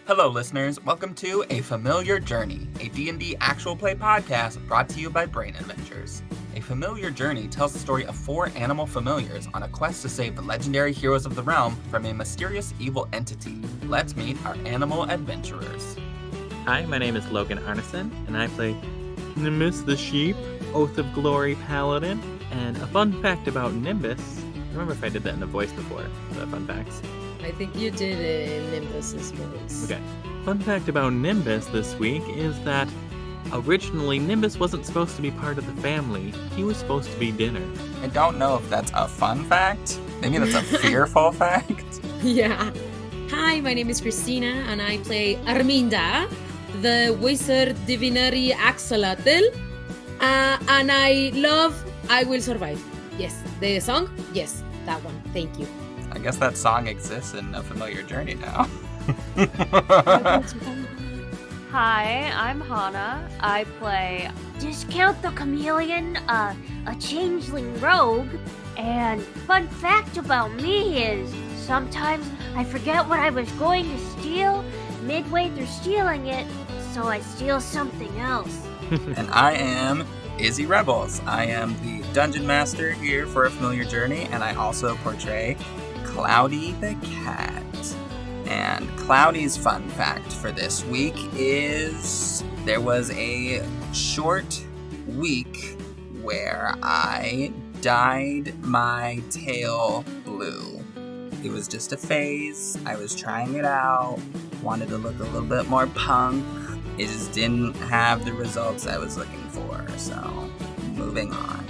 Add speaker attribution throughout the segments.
Speaker 1: Hello, listeners. Welcome to A Familiar Journey, a D&D actual play podcast brought to you by Brain Adventures. A Familiar Journey tells the story of 4 animal familiars on a quest to save the legendary heroes of the realm from a mysterious evil entity. Let's meet our animal adventurers.
Speaker 2: Hi, my name is Logan Arneson, and I play Nimbus the Sheep, Oath of Glory Paladin. And a fun fact about Nimbus, I remember if I did that in a voice before, the fun facts.
Speaker 3: I think you did it in Nimbus's voice.
Speaker 2: Okay. Fun fact about Nimbus this week is that originally Nimbus wasn't supposed to be part of the family. He was supposed to be dinner.
Speaker 1: I don't know if that's a fun fact. Maybe that's a fearful fact.
Speaker 3: Yeah. Hi, my name is Christina, and I play Arminda, the wizard divinary axolotl. And I love I Will Survive. Yes. The song? Yes, that one. Thank you.
Speaker 1: I guess that song exists in A Familiar Journey now.
Speaker 4: Hi, I'm Hana. I play Discount the Chameleon, a changeling rogue. And fun fact about me is sometimes I forget what I was going to steal midway through stealing it, so I steal something else.
Speaker 1: And I am Izzy Rebels. I am the dungeon master here for A Familiar Journey, and I also portray Cloudy the Cat. And Cloudy's fun fact for this week is there was a short week where I dyed my tail blue. It was just a phase. I was trying it out, wanted to look a little bit more punk. It just didn't have the results I was looking for, so moving on.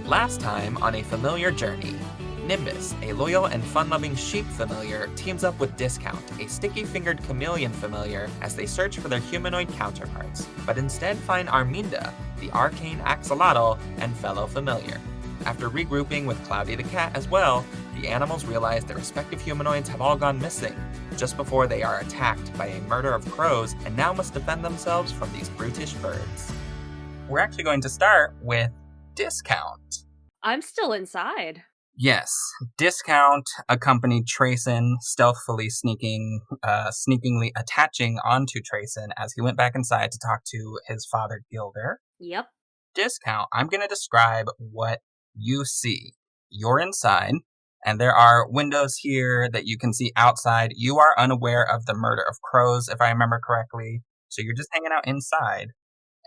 Speaker 1: Last time on A Familiar Journey, Nimbus, a loyal and fun-loving sheep familiar, teams up with Discount, a sticky-fingered chameleon familiar, as they search for their humanoid counterparts, but instead find Arminda, the arcane axolotl and fellow familiar. After regrouping with Cloudy the Cat as well, the animals realize their respective humanoids have all gone missing, just before they are attacked by a murder of crows and now must defend themselves from these brutish birds. We're actually going to start with Discount.
Speaker 4: I'm still inside.
Speaker 1: Yes, Discount accompanied Trayson, stealthily sneakingly attaching onto Trayson as he went back inside to talk to his father, Gilder.
Speaker 4: Yep.
Speaker 1: Discount, I'm going to describe what you see. You're inside, and there are windows here that you can see outside. You are unaware of the murder of crows, if I remember correctly, so you're just hanging out inside,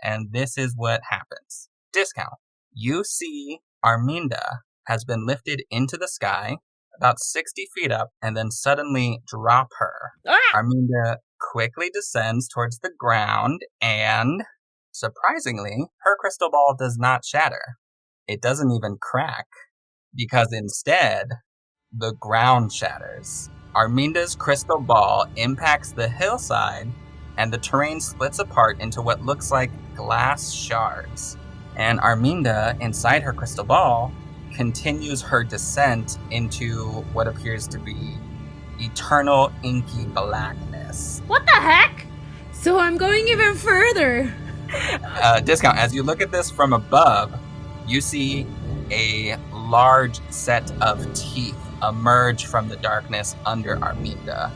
Speaker 1: and this is what happens. Discount, you see Arminda has been lifted into the sky, about 60 feet up, and then suddenly drop her.
Speaker 4: Ah!
Speaker 1: Arminda quickly descends towards the ground, and, surprisingly, her crystal ball does not shatter. It doesn't even crack, because instead, the ground shatters. Arminda's crystal ball impacts the hillside, and the terrain splits apart into what looks like glass shards. And Arminda, inside her crystal ball, continues her descent into what appears to be eternal inky blackness.
Speaker 4: What the heck?
Speaker 3: So I'm going even further.
Speaker 1: Discount, as you look at this from above, you see a large set of teeth emerge from the darkness under Arminda.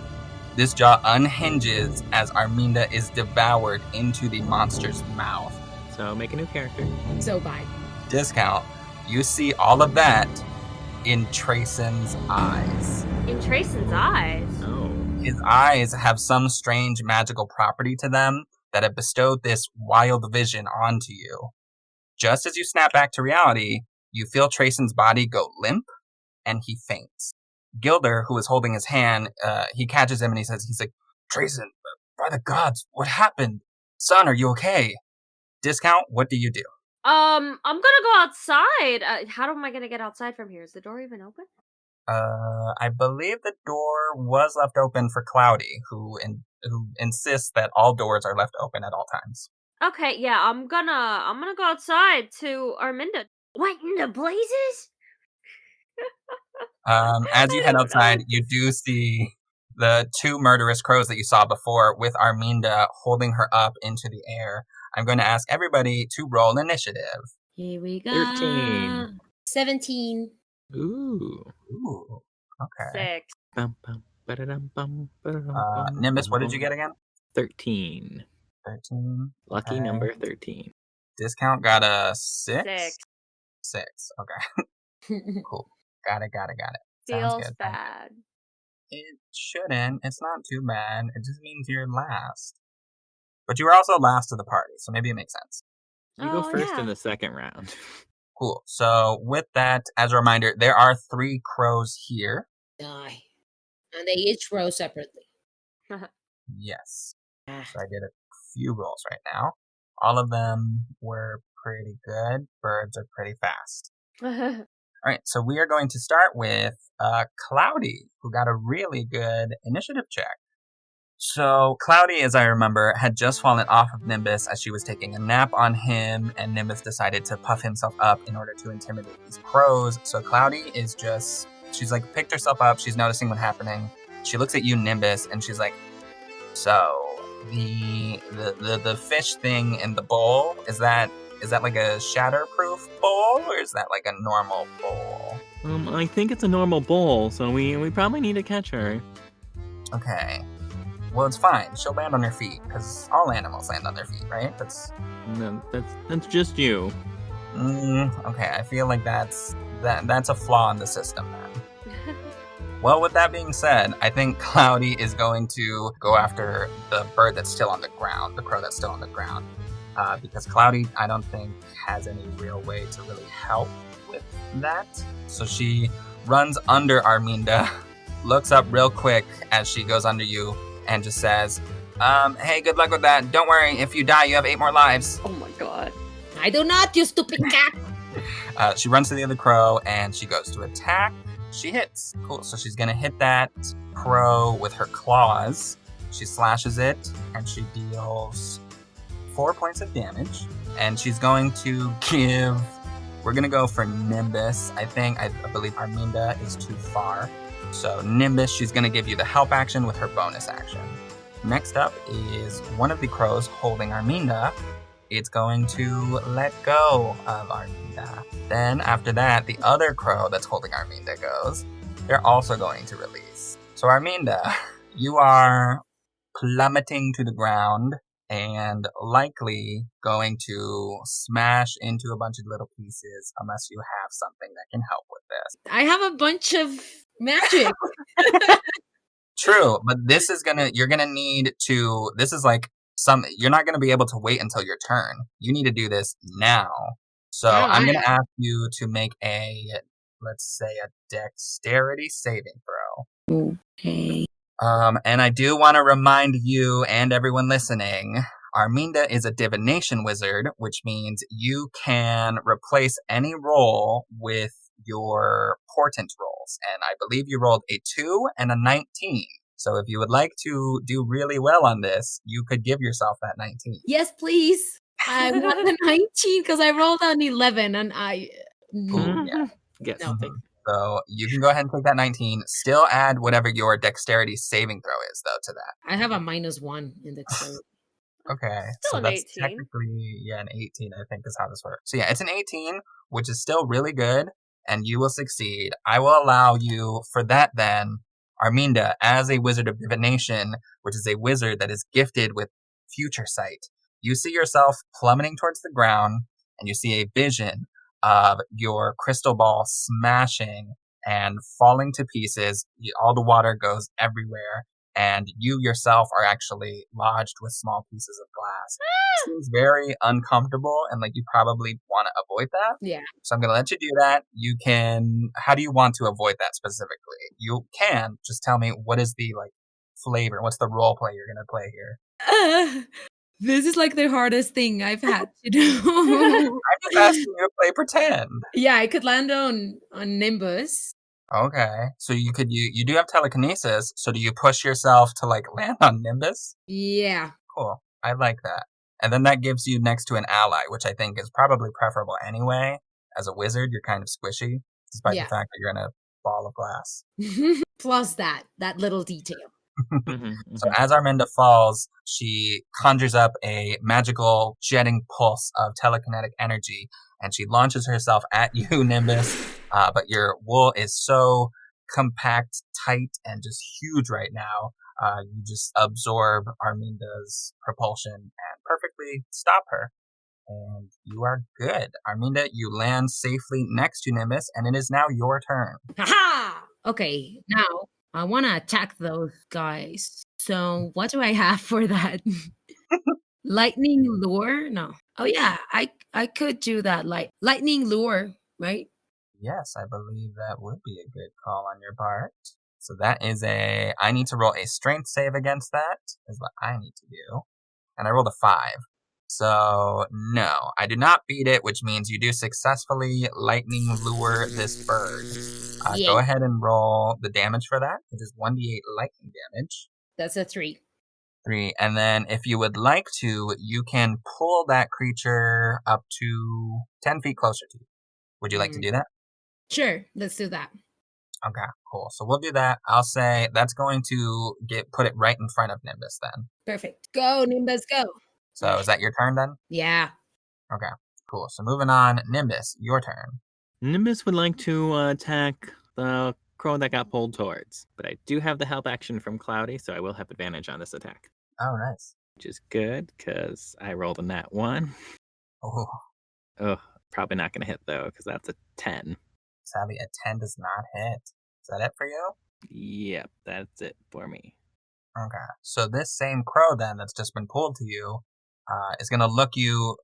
Speaker 1: This jaw unhinges as Arminda is devoured into the monster's mouth.
Speaker 2: So make a new character.
Speaker 3: So bye.
Speaker 1: Discount, you see all of that in Trayson's eyes.
Speaker 4: In Trayson's eyes.
Speaker 2: Oh.
Speaker 1: His eyes have some strange magical property to them that have bestowed this wild vision onto you. Just as you snap back to reality, you feel Trayson's body go limp, and he faints. Gilder, who is holding his hand, he catches him and he's like, Trayson, by the gods, what happened? Son, are you okay? Discount, what do you do?
Speaker 4: I'm gonna go outside. How am I gonna get outside from here? Is the door even open?
Speaker 1: I believe the door was left open for Cloudy, who insists that all doors are left open at all times.
Speaker 4: Okay, yeah, I'm gonna go outside to Arminda. What in the blazes?
Speaker 1: As you head outside, you do see the 2 murderous crows that you saw before with Arminda holding her up into the air. I'm going to ask everybody to roll initiative.
Speaker 3: Here we go.
Speaker 2: 13.
Speaker 3: 17.
Speaker 2: Ooh.
Speaker 1: Ooh, okay.
Speaker 4: 6.
Speaker 2: Bum, bum, Ba-da-dum-bum,
Speaker 1: Nimbus, what did you get again?
Speaker 2: 13.
Speaker 1: 13.
Speaker 2: Lucky
Speaker 1: Okay.
Speaker 2: number 13.
Speaker 1: Discount got a 6?
Speaker 4: 6.
Speaker 1: 6. Okay. Cool. Got it. Sounds
Speaker 4: Feels
Speaker 1: good.
Speaker 4: bad.
Speaker 1: It shouldn't. It's not too bad. It just means you're last. But you were also last of the party, so maybe it makes sense.
Speaker 2: You go first
Speaker 4: yeah.
Speaker 2: in the second round.
Speaker 1: Cool. So with that, as a reminder, there are 3 crows here.
Speaker 3: Die. And they each row separately.
Speaker 1: Yes.
Speaker 3: Ah.
Speaker 1: So I did a few rolls right now. All of them were pretty good. Birds are pretty fast. All right, so we are going to start with Cloudy, who got a really good initiative check. So Cloudy, as I remember, had just fallen off of Nimbus as she was taking a nap on him, and Nimbus decided to puff himself up in order to intimidate these crows. So Cloudy is just, she's like picked herself up, she's noticing what's happening. She looks at you, Nimbus, and she's like, so the fish thing in the bowl, is that like a shatterproof bowl, or is that like a normal bowl?
Speaker 2: I think it's a normal bowl, so we probably need to catch her.
Speaker 1: Okay. Well, it's fine. She'll land on her feet, because all animals land on their feet, right?
Speaker 2: No, that's just you.
Speaker 1: Okay, I feel like that's a flaw in the system, then. Well, with that being said, I think Cloudy is going to go after the bird that's still on the ground, the crow that's still on the ground. Because Cloudy, I don't think, has any real way to really help with that. So she runs under Arminda, looks up real quick as she goes under you, and just says, hey, good luck with that. Don't worry, if you die, you have 8 more lives.
Speaker 4: Oh my god.
Speaker 3: I do not, you stupid cat.
Speaker 1: She runs to the other crow, and she goes to attack. She hits. Cool, so she's going to hit that crow with her claws. She slashes it, and she deals 4 points of damage. And she's going to give... We're going to go for Nimbus. I believe Arminda is too far. So Nimbus, she's going to give you the help action with her bonus action. Next up is one of the crows holding Arminda. It's going to let go of Arminda. Then after that, the other crow that's holding Arminda goes. They're also going to release. So Arminda, you are plummeting to the ground and likely going to smash into a bunch of little pieces unless you have something that can help with this.
Speaker 3: I have a bunch of magic.
Speaker 1: True, but you're gonna need to, this is like you're not gonna be able to wait until your turn. You need to do this now. So I'm gonna ask you to make let's say a dexterity saving throw.
Speaker 3: Okay.
Speaker 1: And I do want to remind you and everyone listening, Arminda is a divination wizard, which means you can replace any roll with your portent rolls. And I believe you rolled a 2 and a 19. So if you would like to do really well on this, you could give yourself that 19.
Speaker 3: Yes, please. I want the 19 because I rolled an 11 and I...
Speaker 1: Ooh, yeah.
Speaker 2: Yes.
Speaker 3: No.
Speaker 1: So you can go ahead and take that 19. Still add whatever your dexterity saving throw is, though, to that.
Speaker 3: I have a -1 in dexterity.
Speaker 1: Okay.
Speaker 4: Still
Speaker 1: so
Speaker 4: an
Speaker 1: that's
Speaker 4: 18.
Speaker 1: technically, an 18, I think, is how this works. So yeah, it's an 18, which is still really good, and you will succeed. I will allow you for that then, Arminda, as a wizard of divination, which is a wizard that is gifted with future sight. You see yourself plummeting towards the ground, and you see a vision of your crystal ball smashing and falling to pieces. All the water goes everywhere, and you yourself are actually lodged with small pieces of glass. It seems very uncomfortable, and like you probably want to avoid that.
Speaker 3: Yeah.
Speaker 1: So I'm going to let you do that. You can, how do you want to avoid that specifically? You can just tell me what is the flavor, what's the role play you're going to play here?
Speaker 3: This is like the hardest thing I've had to do.
Speaker 1: I'm just asking you to play pretend.
Speaker 3: Yeah, I could land on Nimbus.
Speaker 1: Okay. So you do have telekinesis, so do you push yourself to land on Nimbus?
Speaker 3: Yeah.
Speaker 1: Cool. I like that. And then that gives you next to an ally, which I think is probably preferable anyway. As a wizard, you're kind of squishy, despite the fact that you're in a ball of glass.
Speaker 3: Plus that little detail.
Speaker 1: So as Arminda falls, she conjures up a magical jetting pulse of telekinetic energy, and she launches herself at you, Nimbus. But your wool is so compact, tight, and just huge right now. You just absorb Arminda's propulsion and perfectly stop her. And you are good. Arminda, you land safely next to Nimbus, and it is now your turn.
Speaker 3: Haha! Okay, now I want to attack those guys. So what do I have for that? Lightning lure? No. Oh yeah, I could do that. Lightning lure, right?
Speaker 1: Yes, I believe that would be a good call on your part. So that is I need to roll a strength save against that, is what I need to do. And I rolled a 5. So, no, I do not beat it, which means you do successfully lightning lure this bird.
Speaker 3: Yeah.
Speaker 1: Go ahead and roll the damage for that, which is 1d8 lightning damage.
Speaker 3: That's a 3.
Speaker 1: 3. And then if you would like to, you can pull that creature up to 10 feet closer to you. Would you like to do that?
Speaker 3: Sure, let's do that.
Speaker 1: Okay, cool. So we'll do that. I'll say that's going to put it right in front of Nimbus then.
Speaker 3: Perfect. Go, Nimbus, go.
Speaker 1: So is that your turn then?
Speaker 3: Yeah.
Speaker 1: Okay, cool. So moving on, Nimbus, your turn.
Speaker 2: Nimbus would like to attack the crow that got pulled towards, but I do have the help action from Cloudy, so I will have advantage on this attack.
Speaker 1: Oh, nice.
Speaker 2: Which is good, because I rolled a nat 1.
Speaker 1: Oh,
Speaker 2: Probably not going to hit, though, because that's a 10.
Speaker 1: sadly, a 10 does not hit. Is that it for you?
Speaker 2: Yep, that's it for me.
Speaker 1: Okay. So this same crow then that's just been pulled to you is going to look you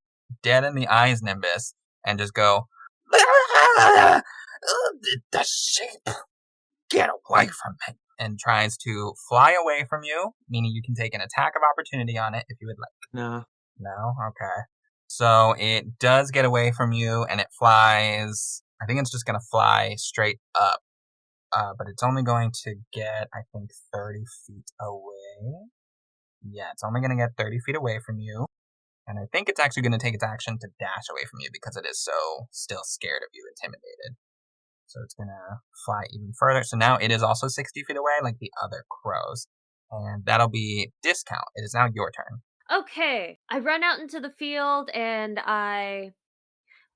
Speaker 1: dead in the eyes, Nimbus, and just go, the sheep, get away from me, and tries to fly away from you, meaning you can take an attack of opportunity on it if you would like.
Speaker 2: No.
Speaker 1: No? Okay. So it does get away from you, and it flies, I think it's just going to fly straight up. But it's only going to get, I think, 30 feet away. Yeah, it's only going to get 30 feet away from you. And I think it's actually going to take its action to dash away from you because it is so still scared of you, intimidated. So it's going to fly even further. So now it is also 60 feet away like the other crows. And that'll be discount. It is now your turn.
Speaker 4: Okay, I run out into the field and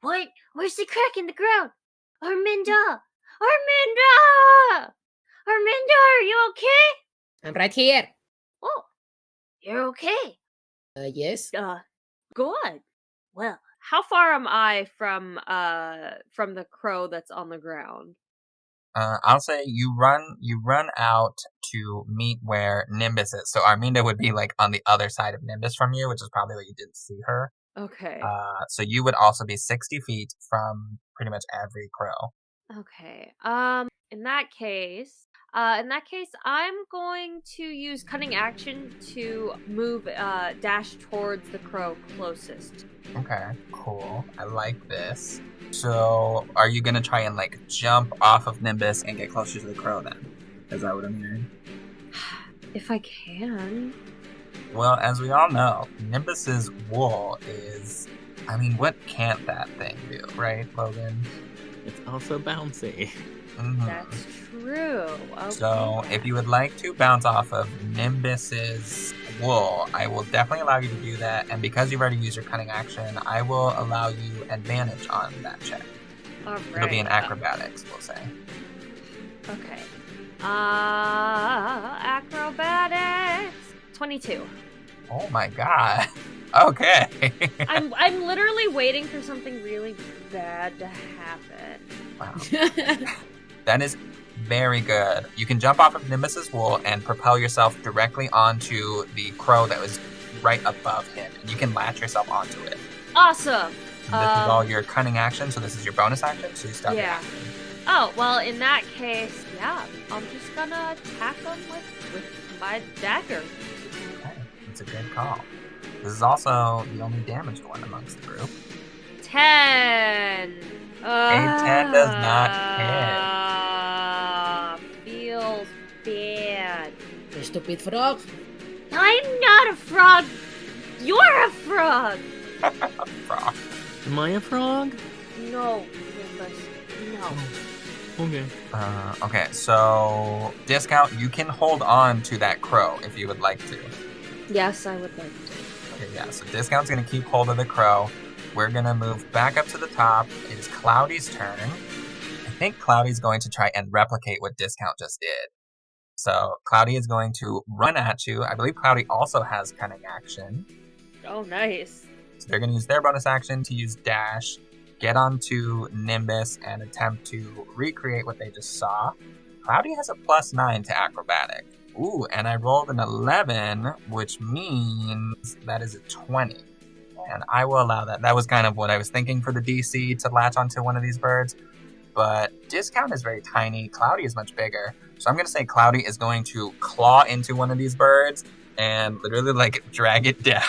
Speaker 4: What? Where's the crack in the ground? Arminda! Arminda! Arminda, are you okay?
Speaker 3: I'm right here.
Speaker 4: Oh, you're okay.
Speaker 3: Yes.
Speaker 4: Good. Well, how far am I from the crow that's on the ground?
Speaker 1: I'll say you run out to meet where Nimbus is. So Arminda would be like on the other side of Nimbus from you, which is probably where you didn't see her.
Speaker 4: Okay.
Speaker 1: So you would also be 60 feet from pretty much every crow.
Speaker 4: Okay. In that case, I'm going to use cunning action to move, dash towards the crow closest.
Speaker 1: Okay, cool. I like this. So, are you gonna try and like jump off of Nimbus and get closer to the crow then? Is that what I'm hearing?
Speaker 4: If I can.
Speaker 1: Well, as we all know, Nimbus's wool is, I mean, what can't that thing do, right, Logan?
Speaker 2: It's also bouncy.
Speaker 1: Mm-hmm.
Speaker 4: That's true. Okay.
Speaker 1: So, if you would like to bounce off of Nimbus's wool, I will definitely allow you to do that. And because you've already used your cunning action, I will allow you advantage on that check.
Speaker 4: All right.
Speaker 1: It'll be an acrobatics, we'll say.
Speaker 4: Okay. Acrobatics. 22.
Speaker 1: Oh my god. Okay.
Speaker 4: I'm literally waiting for something really bad to happen.
Speaker 1: Wow. That is very good. You can jump off of Nimbus's wool and propel yourself directly onto the crow that was right above him. And you can latch yourself onto it.
Speaker 4: Awesome.
Speaker 1: And this is all your cunning action, so this is your bonus action, so you start your
Speaker 4: Yeah.
Speaker 1: action.
Speaker 4: Oh, well, in that case, yeah, I'm just gonna attack him with my dagger.
Speaker 1: Okay. It's a good call. This is also the only damaged one amongst the group.
Speaker 4: 10.
Speaker 1: A 10 does not
Speaker 4: Feels bad.
Speaker 3: You stupid frog.
Speaker 4: I'm not a frog. You're a frog.
Speaker 1: Frog.
Speaker 2: Am I a frog?
Speaker 4: No, Nimbus. No.
Speaker 2: Okay.
Speaker 1: Okay, so discount, you can hold on to that crow if you would like to.
Speaker 4: Yes, I would like to.
Speaker 1: Okay, yeah, so discount's gonna keep hold of the crow. We're gonna move back up to the top. It is Cloudy's turn. think Cloudy's going to try and replicate what Discount just did. So Cloudy is going to run at you. I believe Cloudy also has Cunning Action.
Speaker 5: Oh, nice.
Speaker 1: So they're going to use their bonus action to use Dash, get onto Nimbus, and attempt to recreate what they just saw. Cloudy has a +9 to Acrobatic. Ooh, and I rolled an 11, which means that is a 20. And I will allow that. That was kind of what I was thinking for the DC to latch onto one of these birds. But Discount is very tiny. Cloudy is much bigger. So I'm going to say Cloudy is going to claw into one of these birds and literally, like, drag it down.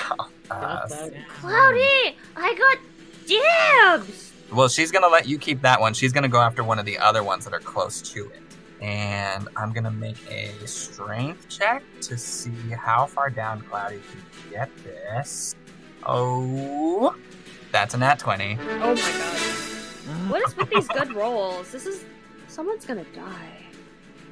Speaker 4: Cloudy, I got dibs.
Speaker 1: Well, she's going to let you keep that one. She's going to go after one of the other ones that are close to it. And I'm going to make a strength check to see how far down Cloudy can get this. Oh, that's a nat 20.
Speaker 5: Oh my god. What is with these good rolls? Someone's gonna die.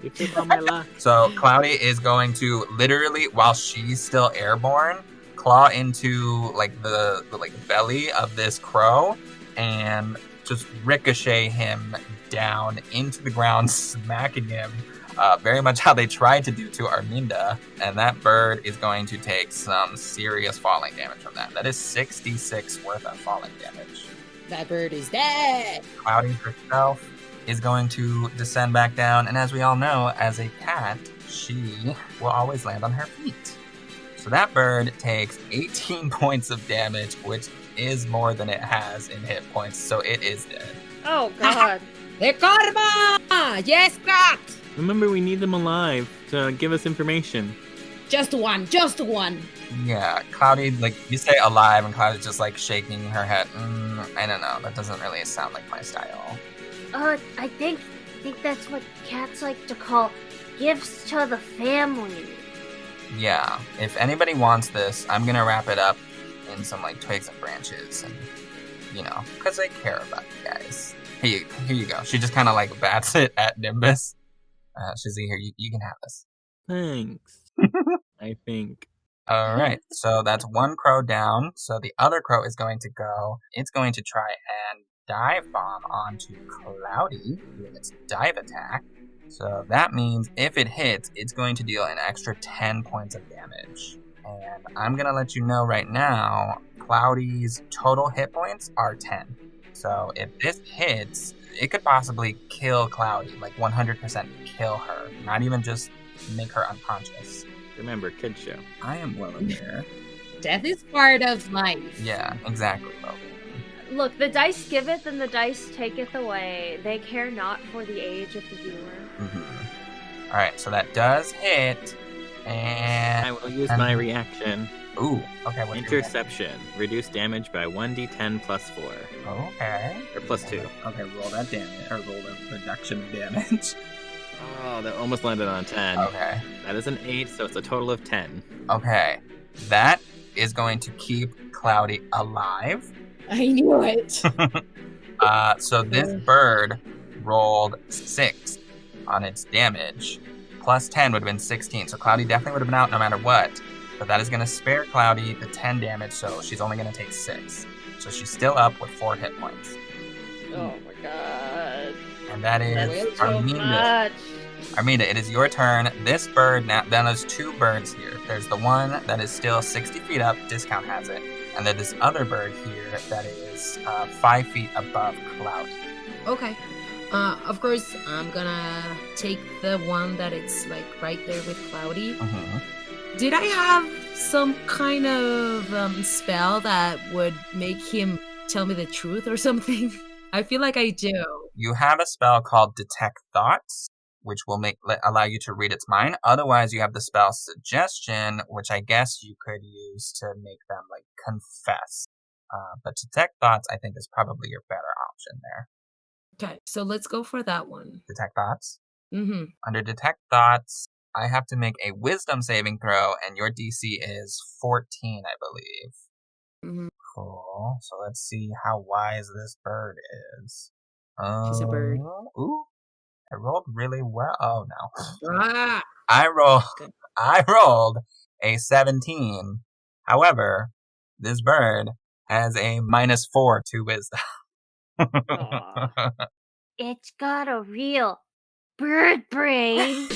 Speaker 2: You keep on my luck.
Speaker 1: So Cloudy is going to literally, while she's still airborne, claw into like the belly of this crow and just ricochet him down into the ground, smacking him. Very much how they tried to do to Arminda, and that bird is going to take some serious falling damage from that. That is 66 worth of falling damage.
Speaker 3: That bird is dead.
Speaker 1: Cloudy herself is going to descend back down, and as we all know, as a cat, she will always land on her feet. So that bird takes 18 points of damage, which is more than it has in hit points, so it is dead.
Speaker 5: Oh god.
Speaker 3: The karma! Yes, cat!
Speaker 2: Remember, we need them alive to give us information.
Speaker 3: Just one.
Speaker 1: Yeah, Cloudy, like, you say alive, and Cloudy's just, like, shaking her head. I don't know, that doesn't really sound like my style.
Speaker 4: I think that's what cats like to call gifts to the family.
Speaker 1: Yeah, if anybody wants this, I'm gonna wrap it up in some, like, twigs and branches, and, you know, because I care about you guys. Here you go. She just kind of, like, bats it at Nimbus. Shizzy, here, you can have this.
Speaker 2: Thanks. I think.
Speaker 1: All right, so that's one crow down. So the other crow is going to go. It's going to try and dive bomb onto Cloudy with its dive attack. So that means if it hits, it's going to deal an extra 10 points of damage. And I'm going to let you know right now, Cloudy's total hit points are 10. So if this hits, it could possibly kill Cloudy, like 100% kill her, not even just make her unconscious.
Speaker 2: Remember, kid show.
Speaker 1: I am well aware.
Speaker 3: Death is part of life.
Speaker 1: Yeah, exactly, Logan.
Speaker 5: Look, the dice giveth and the dice taketh away. They care not for the age of the viewer.
Speaker 1: Mm-hmm. All right, so that does hit, and
Speaker 2: I will use my reaction.
Speaker 1: Ooh, okay. What's your
Speaker 2: Interception. Reduce damage by 1d10 plus 4.
Speaker 1: reaction? Okay.
Speaker 2: Or plus 2.
Speaker 1: Okay, roll that damage, or roll the reduction of damage.
Speaker 2: Oh, that almost landed on 10.
Speaker 1: Okay.
Speaker 2: That is an 8, so it's a total of 10.
Speaker 1: Okay, that is going to keep Cloudy alive.
Speaker 3: I knew it.
Speaker 1: So this bird rolled 6 on its damage. Plus 10 would have been 16, so Cloudy definitely would have been out no matter what. But that is going to spare Cloudy the 10 damage, so she's only going to take 6. So she's still up with 4 hit points.
Speaker 5: Oh my god.
Speaker 1: And that is
Speaker 5: That's so
Speaker 1: Arminda.
Speaker 5: much.
Speaker 1: Arminda, it is your turn. This bird, now there's 2 birds here. There's the one that is still 60 feet up, Discount has it. And then this other bird here that is 5 feet above Cloudy.
Speaker 3: Okay. Of course, I'm gonna take the one that it's like right there with Cloudy.
Speaker 1: Mm-hmm.
Speaker 3: Did I have some kind of spell that would make him tell me the truth or something? I feel like I do.
Speaker 1: You have a spell called Detect Thoughts, which will allow you to read its mind. Otherwise, you have the spell Suggestion, which I guess you could use to make them like confess. But Detect Thoughts, I think, is probably your better option there.
Speaker 3: Okay, so let's go for that one.
Speaker 1: Detect Thoughts.
Speaker 3: Mm-hmm.
Speaker 1: Under Detect Thoughts, I have to make a Wisdom saving throw, and your DC is 14, I believe.
Speaker 3: Mm-hmm.
Speaker 1: Cool. So let's see how wise this bird is.
Speaker 3: She's a bird.
Speaker 1: Ooh, I rolled really well. Oh no.
Speaker 3: Ah!
Speaker 1: I
Speaker 3: Good.
Speaker 1: rolled a 17. However, this bird has a -4 to wisdom.
Speaker 5: Aw.
Speaker 4: It's got a real bird brain.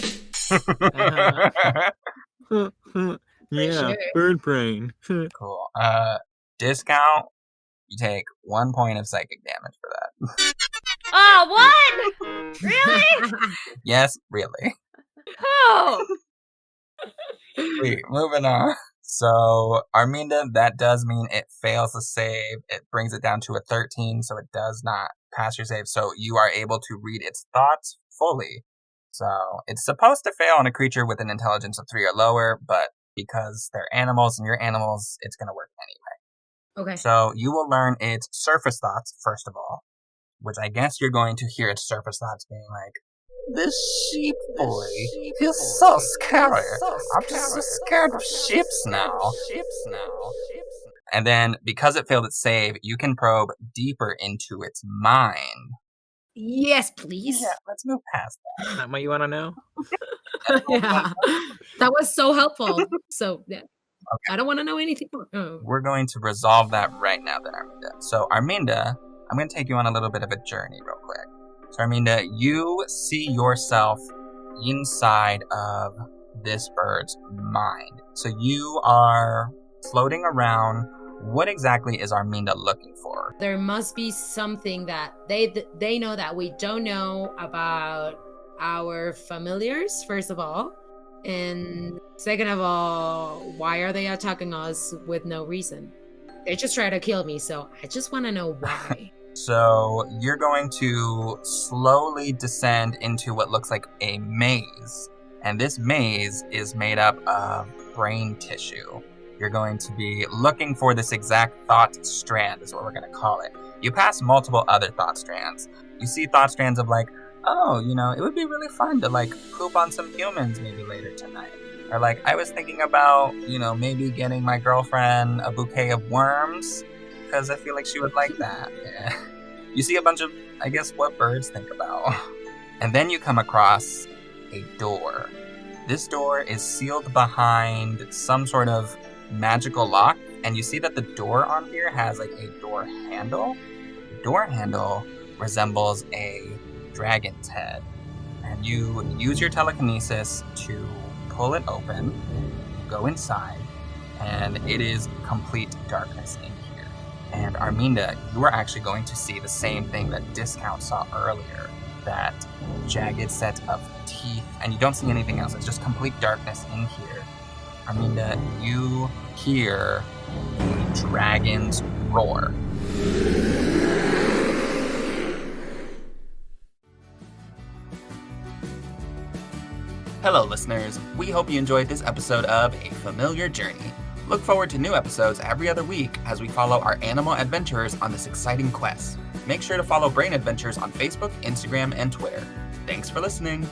Speaker 2: Yeah,
Speaker 3: sure.
Speaker 2: bird brain.
Speaker 1: Cool. Discount, you take 1 point of psychic damage for that.
Speaker 4: Oh, what? Really?
Speaker 1: Yes, really.
Speaker 4: Oh.
Speaker 1: Sweet, moving on. So, Arminda, that does mean it fails the save. It brings it down to a 13, so it does not pass your save. So, you are able to read its thoughts fully. So, it's supposed to fail on a creature with an intelligence of 3 or lower, but because they're animals and you're animals, it's going to work anyway.
Speaker 3: Okay.
Speaker 1: So, you will learn its surface thoughts, first of all, which I guess you're going to hear its surface thoughts being like, this sheep boy, he's so scary. I'm just so scared of ships now. And then, because it failed its save, you can probe deeper into its mind.
Speaker 3: Yes, please.
Speaker 1: Yeah, let's move past that.
Speaker 2: Is that what you want to know?
Speaker 3: Yeah. That was so helpful. So, yeah.
Speaker 1: Okay.
Speaker 3: I don't want to know anything more. Oh.
Speaker 1: We're going to resolve that right now then, Arminda. So, Arminda, I'm going to take you on a little bit of a journey real quick. So, Arminda, you see yourself inside of this bird's mind. So, you are floating around. What exactly is Arminda looking for?
Speaker 3: There must be something that they know that we don't know about our familiars, first of all. And second of all, why are they attacking us with no reason? They just try to kill me, so I just want to know why.
Speaker 1: So you're going to slowly descend into what looks like a maze. And this maze is made up of brain tissue. You're going to be looking for this exact thought strand, is what we're going to call it. You pass multiple other thought strands. You see thought strands of like, oh, it would be really fun to like poop on some humans maybe later tonight. Or like, I was thinking about, maybe getting my girlfriend a bouquet of worms because I feel like she would like that. Yeah. You see a bunch of, I guess, what birds think about. And then you come across a door. This door is sealed behind some sort of magical lock, and you see that the door on here has like a door handle. The door handle resembles a dragon's head, and you use your telekinesis to pull it open, go inside, and it is complete darkness in here. And Arminda, you are actually going to see the same thing that Discount saw earlier, that jagged set of teeth, and you don't see anything else. It's just complete darkness in here. Arminda, you hear a dragon's roar. Hello, listeners. We hope you enjoyed this episode of A Familiar Journey. Look forward to new episodes every other week as we follow our animal adventurers on this exciting quest. Make sure to follow Brain Adventures on Facebook, Instagram, and Twitter. Thanks for listening.